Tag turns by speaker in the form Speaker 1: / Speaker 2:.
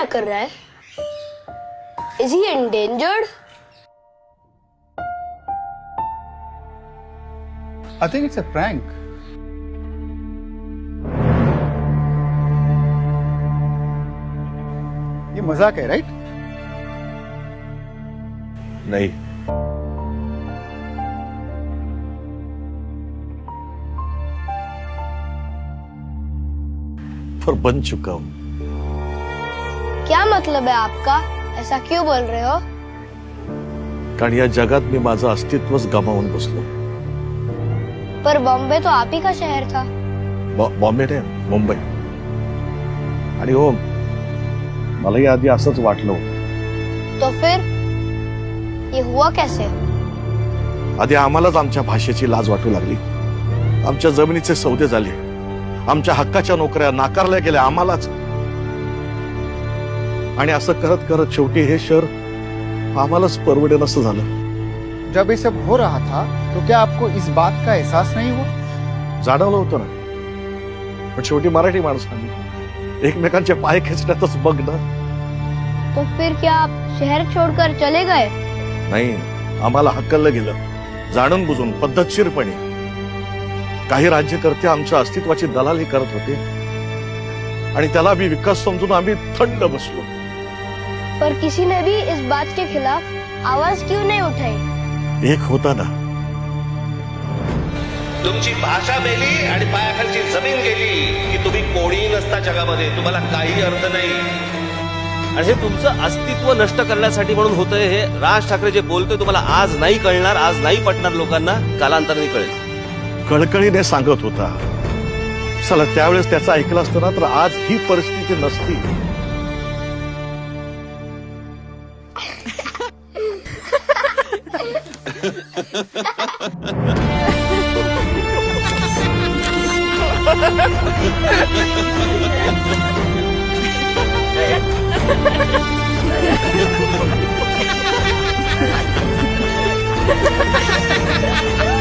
Speaker 1: कर रहा है? Is he endangered?
Speaker 2: I think it's a prank. ये मजाक है, राइट?
Speaker 3: नहीं, पर बन चुका हूं।
Speaker 1: क्या मतलब है आपका? ऐसा क्यों बोल रहे हो?
Speaker 3: कारण या जगात मी माझं अस्तित्वच गमावून बसलो।
Speaker 1: पर बॉम्बे तो आप ही का शहर था।
Speaker 3: बॉम्बे ने मुंबई। आणि हो, मलाही आधी असंच वाटलं होतं।
Speaker 1: तो फिर ये हुआ कैसे?
Speaker 3: आधी आम्हालाच आमच्या भाषेची लाज वाटू लागली, आमच्या जमिनीचे सौदे झाले, आमच्या हक्काच्या नोकऱ्या नाकारल्या गेल्या आम्हालाच। आणि असं करत करत शेवटी हे शहर आम्हालाच परवडेन असं झालं।
Speaker 2: जब ये सब हो रहा था तो क्या आपको इस बात का एहसास नहीं हुआ?
Speaker 3: जाणवलं होतं ना, पण शेवटी मराठी माणसांनी एकमेकांचे पाय खेचण्यातच मग्न।
Speaker 1: तो फिर क्या आप शहर छोड़कर चले गए?
Speaker 3: नाही, आम्हाला हक्कलं गेलं, जाणून बुजून पद्धतशीरपणे। काही राज्यकर्ते आमच्या अस्तित्वाची दलाली करत होते आणि त्याला भी विकास समजून आम्ही थंड बसलो।
Speaker 1: पर किसी ने भी इस बात के खिलाफ आवाज क्यों नहीं उठाई?
Speaker 3: एक होता ना,
Speaker 4: तुमची भाषा मेली आणि पायाखालची जमीन गेली की तुम्ही कोणी नसता जगामध्ये, तुम्हाला काही अर्थ नाही।
Speaker 5: आणि हे तुमचं अस्तित्व नष्ट करण्यासाठी म्हणून होतंय। हे राज ठाकरे जे बोलतोय तुम्हाला आज नाही कळणार, आज नाही पटणार लोकांना, कालांतराने कळेल।
Speaker 3: कळकळीने सांगत होता, चला त्यावेळेस त्याचं ऐकलं असतं ना तर आज ही परिस्थिती नसती।
Speaker 1: Ha ha ha!